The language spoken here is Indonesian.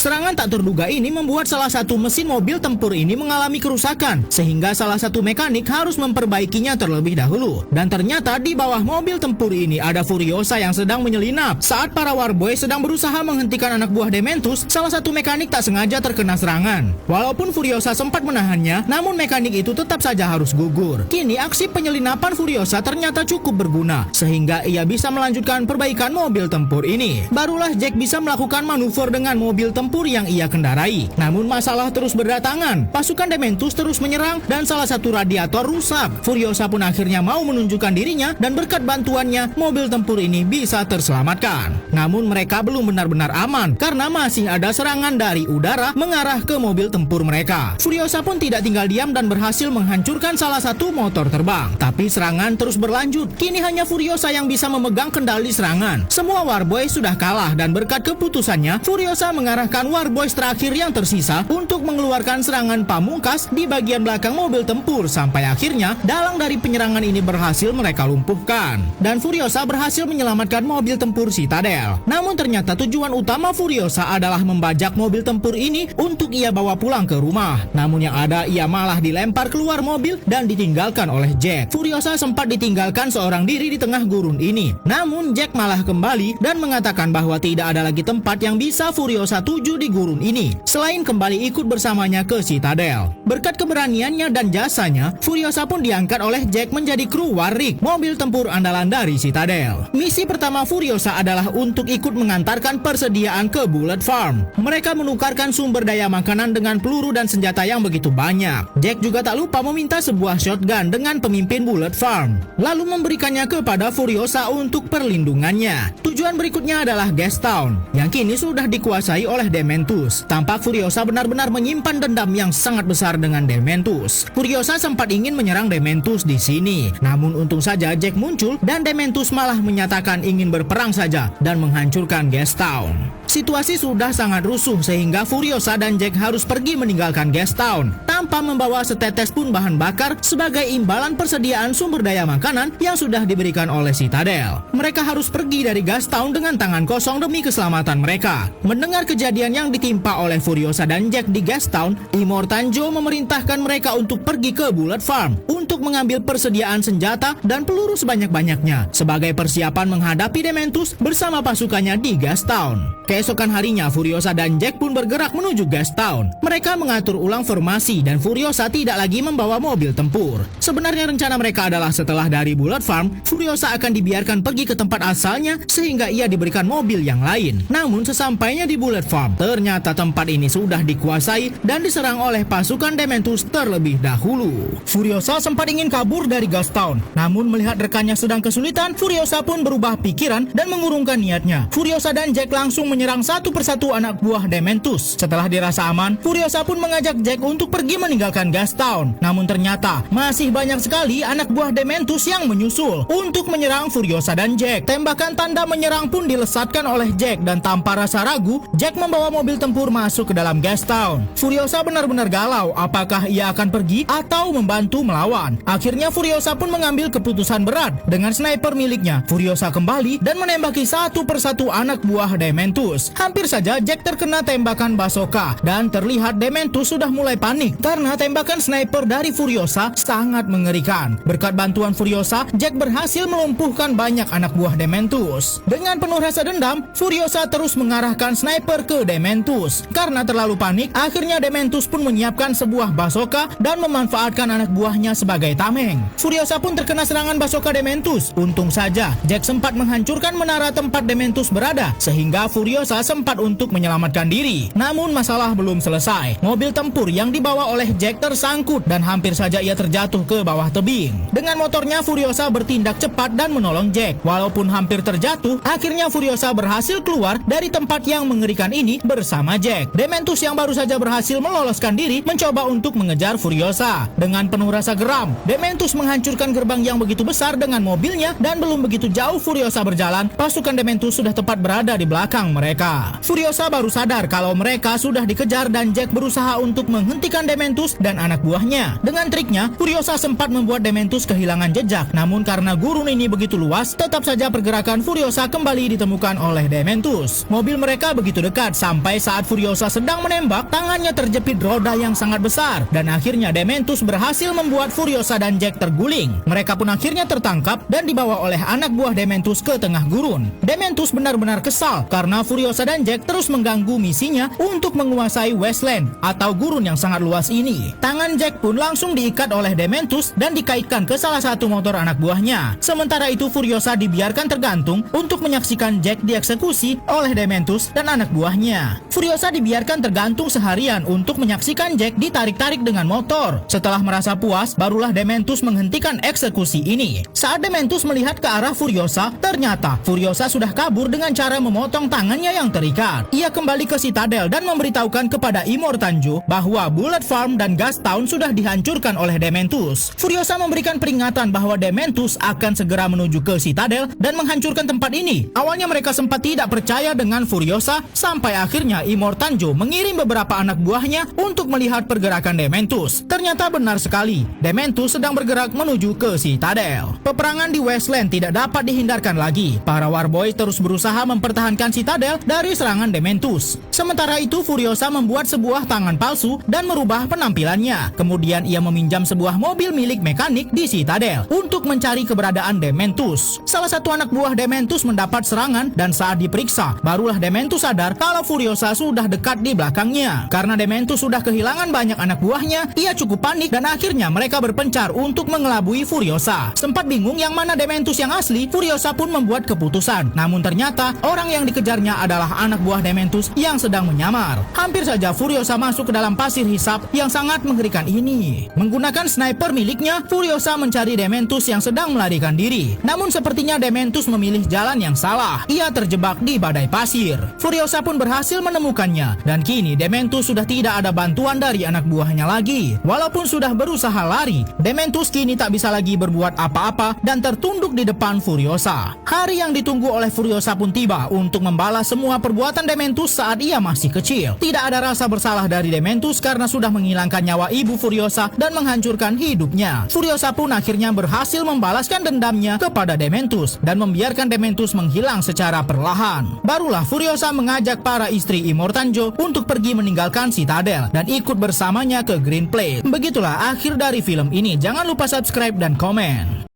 Serangan tak terduga ini membuat salah satu mesin mobil tempur ini mengalami kerusakan, sehingga salah satu mekanik harus memperbaikinya terlebih dahulu. Dan ternyata di bawah mobil tempur ini ada Furiosa yang sedang menyelinap. Saat para Warboy sedang berusaha menghentikan anak buah Dementus, salah satu mekanik tak sengaja terkena serangan. Walaupun Furiosa sempat menahannya, namun mekanik itu tetap saja harus gugur. Kini aksi penyelinapan Furiosa ternyata cukup berguna, sehingga ia bisa melanjutkan perbaikan mobil tempur ini. Barulah Jack bisa melakukan manuver dengan mobil tempur yang ia kendarai. Namun masalah terus berdatangan. Pasukan Dementus terus menyerang dan salah satu radiator rusak. Furiosa pun akhirnya mau menunjukkan dirinya dan berkat bantuannya mobil tempur ini bisa terselamatkan. Namun mereka belum benar-benar aman karena masih ada serangan dari udara mengarah ke mobil tempur mereka. Furiosa pun tidak tinggal diam dan berhasil menghancurkan salah satu motor terbang. Tapi serangan terus berlanjut. Kini hanya Furiosa yang bisa memegang kendali serangan. Semua Warboy sudah kalah dan berkat keputusannya Furiosa mengarahkan Warboys terakhir yang tersisa untuk mengeluarkan serangan pamungkas di bagian belakang mobil tempur sampai akhirnya dalang dari penyerangan ini berhasil mereka lumpuhkan dan Furiosa berhasil menyelamatkan mobil tempur Citadel. Namun ternyata tujuan utama Furiosa adalah membajak mobil tempur ini untuk ia bawa pulang ke rumah. Namun yang ada ia malah dilempar keluar mobil dan ditinggalkan oleh Jack. Furiosa sempat ditinggalkan seorang diri di tengah gurun ini. Namun Jack malah kembali dan mengatakan bahwa tidak ada lagi tempat yang bisa Furiosa tuju di gurun ini selain kembali ikut bersamanya ke Citadel. Berkat keberaniannya dan jasanya, Furiosa pun diangkat oleh Jack menjadi kru Warrick, mobil tempur andalan dari Citadel. Misi pertama Furiosa adalah untuk ikut mengantarkan persediaan ke Bullet Farm. Mereka menukarkan sumber daya makanan dengan peluru dan senjata yang begitu banyak. Jack juga tak lupa meminta sebuah shotgun dengan pemimpin Bullet Farm, lalu memberikannya kepada Furiosa untuk perlindungannya. Tujuan berikutnya adalah Gastown yang kini sudah dikuasai oleh Dementus. Tampak Furiosa benar-benar menyimpan dendam yang sangat besar dengan Dementus. Furiosa sempat ingin menyerang Dementus di sini, namun untung saja Jack muncul dan Dementus malah menyatakan ingin berperang saja dan menghancurkan Gastown. Situasi sudah sangat rusuh sehingga Furiosa dan Jack harus pergi meninggalkan Gastown tanpa membawa setetes pun bahan bakar sebagai imbalan persediaan sumber daya makanan yang sudah diberikan oleh Citadel. Mereka harus pergi dari Gastown dengan tangan kosong demi keselamatan mereka. Mendengar kejadian yang ditimpa oleh Furiosa dan Jack di Gastown, Immortan Joe memerintahkan mereka untuk pergi ke Bullet Farm untuk mengambil persediaan senjata dan peluru sebanyak-banyaknya sebagai persiapan menghadapi Dementus bersama pasukannya di Gastown. Keesokan harinya Furiosa dan Jack pun bergerak menuju Gastown. Mereka mengatur ulang formasi dan Furiosa tidak lagi membawa mobil tempur. Sebenarnya rencana mereka adalah setelah dari Bullet Farm, Furiosa akan dibiarkan pergi ke tempat asalnya sehingga ia diberikan mobil yang lain. Namun sesampainya di Bullet Farm, ternyata tempat ini sudah dikuasai dan diserang oleh pasukan Dementus terlebih dahulu. Furiosa sempat ingin kabur dari Gastown, namun melihat rekannya sedang kesulitan, Furiosa pun berubah pikiran dan mengurungkan niatnya. Furiosa dan Jack langsung menyerang satu persatu anak buah Dementus. Setelah dirasa aman, Furiosa pun mengajak Jack untuk pergi meninggalkan Gastown. Namun ternyata masih banyak sekali anak buah Dementus yang menyusul untuk menyerang Furiosa dan Jack. Tembakan tanda menyerang pun dilesatkan oleh Jack dan tanpa rasa ragu, Jack membawa mobil tempur masuk ke dalam Gastown. Furiosa benar-benar galau apakah ia akan pergi atau membantu melawan. Akhirnya Furiosa pun mengambil keputusan berat. Dengan sniper miliknya, Furiosa kembali dan menembaki satu persatu anak buah Dementus. Hampir saja Jack terkena tembakan bazooka dan terlihat Dementus sudah mulai panik karena tembakan sniper dari Furiosa sangat mengerikan. Berkat bantuan Furiosa, Jack berhasil melumpuhkan banyak anak buah Dementus. Dengan penuh rasa dendam, Furiosa terus mengarahkan sniper ke Dementus. Karena terlalu panik, akhirnya Dementus pun menyiapkan sebuah bazooka dan memanfaatkan anak buahnya sebagai tameng. Furiosa pun terkena serangan bazooka Dementus. Untung saja Jack sempat menghancurkan menara tempat Dementus berada sehingga Furiosa sempat untuk menyelamatkan diri. Namun masalah belum selesai. Mobil tempur yang dibawa oleh Jack tersangkut dan hampir saja ia terjatuh ke bawah tebing. Dengan motornya Furiosa bertindak cepat dan menolong Jack. Walaupun hampir terjatuh, akhirnya Furiosa berhasil keluar dari tempat yang mengerikan ini bersama Jack. Dementus yang baru saja berhasil meloloskan diri mencoba untuk mengejar Furiosa. Dengan penuh rasa geram, Dementus menghancurkan gerbang yang begitu besar dengan mobilnya dan belum begitu jauh Furiosa berjalan, pasukan Dementus sudah tepat berada di belakang mereka. Furiosa baru sadar kalau mereka sudah dikejar dan Jack berusaha untuk menghentikan Dementus Dementus dan anak buahnya. Dengan triknya, Furiosa sempat membuat Dementus kehilangan jejak. Namun karena gurun ini begitu luas, tetap saja pergerakan Furiosa kembali ditemukan oleh Dementus. Mobil mereka begitu dekat sampai saat Furiosa sedang menembak, tangannya terjepit roda yang sangat besar. Dan akhirnya Dementus berhasil membuat Furiosa dan Jack terguling. Mereka pun akhirnya tertangkap dan dibawa oleh anak buah Dementus ke tengah gurun. Dementus benar-benar kesal karena Furiosa dan Jack terus mengganggu misinya untuk menguasai Wasteland atau gurun yang sangat luas ini. Tangan Jack pun langsung diikat oleh Dementus dan dikaitkan ke salah satu motor anak buahnya. Sementara itu Furiosa dibiarkan tergantung untuk menyaksikan Jack dieksekusi oleh Dementus dan anak buahnya. Furiosa dibiarkan tergantung seharian untuk menyaksikan Jack ditarik-tarik dengan motor. Setelah merasa puas, barulah Dementus menghentikan eksekusi ini. Saat Dementus melihat ke arah Furiosa, ternyata Furiosa sudah kabur dengan cara memotong tangannya yang terikat. Ia kembali ke Citadel dan memberitahukan kepada Immortanjo bahwa Bullet Farm dan Gas Town sudah dihancurkan oleh Dementus. Furiosa memberikan peringatan bahwa Dementus akan segera menuju ke Citadel dan menghancurkan tempat ini. Awalnya mereka sempat tidak percaya dengan Furiosa, sampai akhirnya Immortanjo mengirim beberapa anak buahnya untuk melihat pergerakan Dementus. Ternyata benar sekali, Dementus sedang bergerak menuju ke Citadel. Peperangan di Wasteland tidak dapat dihindarkan lagi. Para Warboy terus berusaha mempertahankan Citadel dari serangan Dementus. Sementara itu Furiosa membuat sebuah tangan palsu dan merubah penampilannya. Kemudian ia meminjam sebuah mobil milik mekanik di Citadel untuk mencari keberadaan Dementus. Salah satu anak buah Dementus mendapat serangan dan saat diperiksa, barulah Dementus sadar kalau Furiosa sudah dekat di belakangnya. Karena Dementus sudah kehilangan banyak anak buahnya, ia cukup panik dan akhirnya mereka berpencar untuk mengelabui Furiosa. Sempat bingung yang mana Dementus yang asli, Furiosa pun membuat keputusan. Namun ternyata orang yang dikejarnya adalah anak buah Dementus yang sedang menyamar. Hampir saja Furiosa masuk ke dalam pasir hisap yang sangat mengerikan ini. Menggunakan sniper miliknya, Furiosa mencari Dementus yang sedang melarikan diri. Namun sepertinya Dementus memilih jalan yang salah. Ia terjebak di badai pasir. Furiosa pun berhasil menemukannya dan kini Dementus sudah tidak ada bantuan dari anak buahnya lagi. Walaupun sudah berusaha lari, Dementus kini tak bisa lagi berbuat apa-apa dan tertunduk di depan Furiosa. Hari yang ditunggu oleh Furiosa pun tiba untuk membalas semua perbuatan Dementus saat ia masih kecil. Tidak ada rasa bersalah dari Dementus karena sudah menghilangkan nyawa ibu Furiosa dan menghancurkan hidupnya. Furiosa pun akhirnya berhasil membalaskan dendamnya kepada Dementus dan membiarkan Dementus menghilang secara perlahan. Barulah Furiosa mengajak para istri Immortanjo untuk pergi meninggalkan Citadel dan ikut bersamanya ke Green Plate. Begitulah akhir dari film ini. Jangan lupa subscribe dan komen.